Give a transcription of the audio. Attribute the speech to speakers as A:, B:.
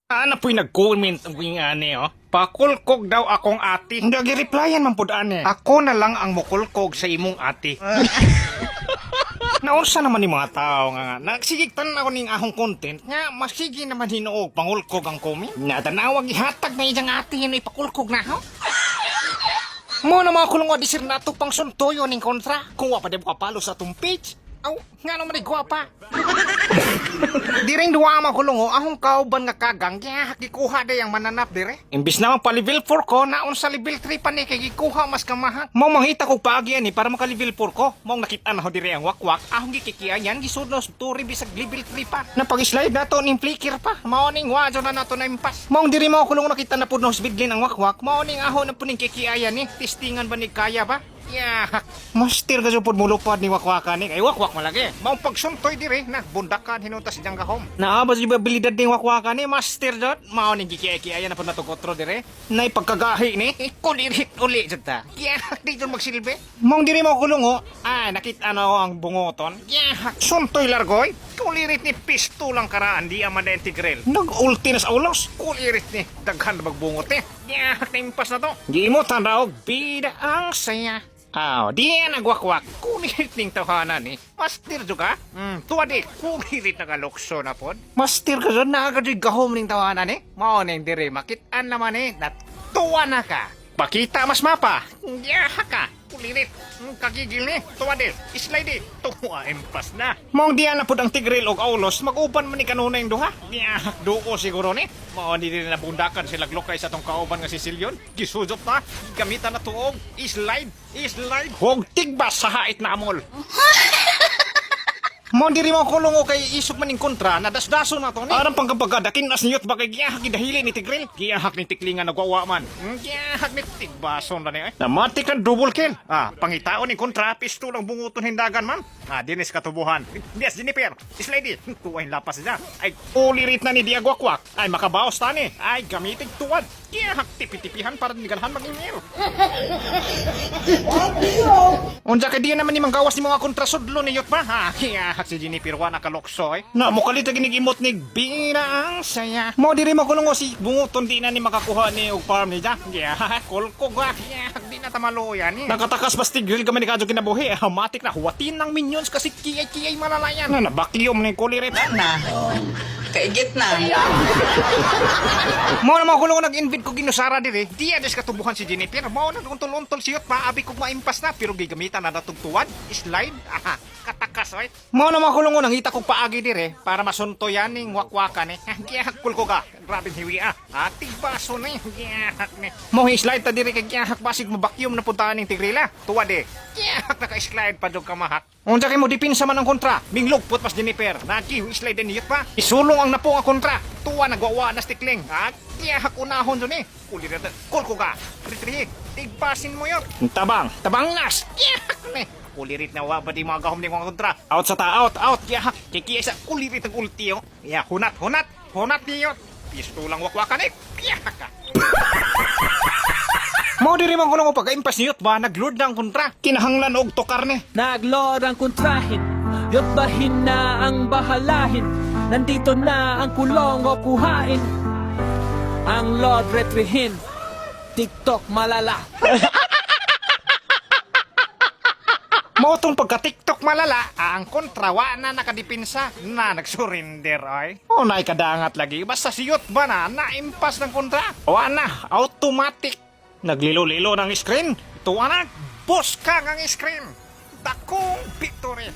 A: Ano po'y nag-comment ang ani, oh? Pakulkog daw akong ati. Hindi gi-replyan man pud ani. Ako na lang ang mukulkog sa imong ati. Naunsa naman ni mga tao nga nagsigigtan ako ning ahong content nga masigi naman hinuog pangulkog ang comment. Natanawag ihatag na iyang ati hino ipakulkog na ho. Mo na mga kulong adisir na ito pang suntoyo ning kontra. Kung wa pa di kapalo sa atong page. Aw, nga naman ay gwapa. Di rin duwa makulong o, ahong kauban nga kagang, kaya gikuha day ang mananap dire. Imbis naman pa level 4 ko, naon sa level 3 pa ni, kay gikuha mas kamahal. Mao mangita ko paagyan ni, para maka level 4 ko. Mao nakita na ho dire ang wakwak, ahong gikikiayan, gisudnos, turi bisag level 3 pa. Napag-slide na to, ning flicker pa. Mao ning wadyo na nato na impas. Mao diri mo kulong nakita na po no speedlin ang wakwak, mao ning ahon na po ning kikiayan ni, testingan ba ni kaya ba? Yeah, master ka po mulupad ni wakwakan ni kay wakwak malagi. Maong pagsuntoy dire na bundakan hinuntas siyang gahom. Naabas yung abilidad ni wakwakan ni master dot. Mao ning gikiaya na po natugotro dire. Nay pagkagahi ni kulirit uli jud ta. Yeah, di jud magsilbi. Maong dire mo kulong ho. Ay nakita na ang bungoton. Yeah, suntoy largoy. Kulirit ni pisto lang karaan di ama na integral. Nag-ulti na sa ulos. Kulirit ni daghan na magbungot ni. Yeah, naimpas na to. Di mo tanaw bida ang saya. Di yan nagwakwak. Kulirit ning tahanan ni. Master juga. Tuwa di. Kulirit na kalokso na pod. Master ka dyan. Nakakadoy gahom ning tahanan ni. Mao ning dire. Makitaan naman ni. Natuwa na ka. Pakita mas mapa. Yaha ka. Kulirit. Kagigil ni. Tuwa di. Slide di. Tuwa impas na. Mong diyan na pod ang tigril og aulos. Mag-uban man ni kanuna yung duha. Yaha. Duo siguro ni. Mao di rin nabundakan sila glokay sa tong kauban nga si Silyon. Gisudot na. Gamitan na tuog. Slide. Huwag tigbas sa hait na amol. Mo diri mo kulong o kay isog maning kontra na dasdaso na to ni. Arang pangkabagada kinas niyot ba kay giyahak gidahili ni Tigril. Giyahak ni tiklingan nagwawa man. Giyahak ni tigbason na ni. Namati kan double kill. Pangitaon ni kontra pisto lang bunguton hindagan man. Dinis katubuhan. Yes, Jennifer. Slidey. Tuway lapas niya. Ay ulirit na ni Diagwakwak. Ay makabaos ta ni. Ay gamitin tuwad. Giyahak tipitipihan para nigalhan mag-email. Unja kay di naman ni manggawas ni mga kontrasudlo ni yot ba? Giyahak si Jennifer wa nakalokso eh. Na mo kalit ginigimot ni bina ang saya. Mo diri mo kulong si bunguton di na ni makakuha ni og farm ni ja. Yeah, kulko ga. Yeah, di na tamaluyan ni. Nakatakas bas Tigril ka man ni kadyo kinabuhi. Matik na huwatin ng minions kasi kiyay malalayan. Na bakyom ni kulirit na.
B: Kaigit na.
A: Mo na mga kulong nag-invite ko ginusara diri. Di ades katubuhan si Jennifer. Mo na untol-untol siyot pa abi kog maimpas na pero gigamitan na natugtuwan. Slide. Katakas oy. Mo na mga kulong nangita kog paagi dire para masunto yan ning wakwakan eh. Giyahak kulko ka. Grabe hiwi Ating baso na yung giyahak ni. Mo slide ta dire kay giyahak basig mabakyom na puntahan ning Tigrila. Tuwa de. Giyahak naka-slide pa jog ka mahak. Unsa kay mo dipinsa man ang kontra. Minglugpot pas Jennifer. Nagi slide din niyot pa. Isulong ang napo nga kontra. Tuwa nagwawa na stikling. Giyahak unahon dun eh. Kulirat kulko ka. Retreat. Tigpasin mo yun. Tabang nas. Giyahak ni. Kulirit na wa ba di mga gahom ni mga kontra. Out sa ta, out. Giyahak. Kikiyay sa kulirit ang ulti oh. Yeah, hunat niyo. Pisto lang wakwakan eh. Giyahak ka. Mo diri man kuno pagka-impas niyot ba naglord ng kontra. Kinahanglan og tokar ni.
C: Naglord ang kontrahin, yot bahin na ang bahalahin. Nandito na ang kulong o kuhain. Ang Lord retrihin, TikTok malala.
A: Mo tong pagka-TikTok malala, ang kontra wa na nakadipinsa na nagsurrender ay. Nay kadangat lagi basta siyot ba na naimpas ng kontra. Wa na automatic. Naglilo-lilo ng screen. Tuwa na, boss ka ng screen. Dakong victory.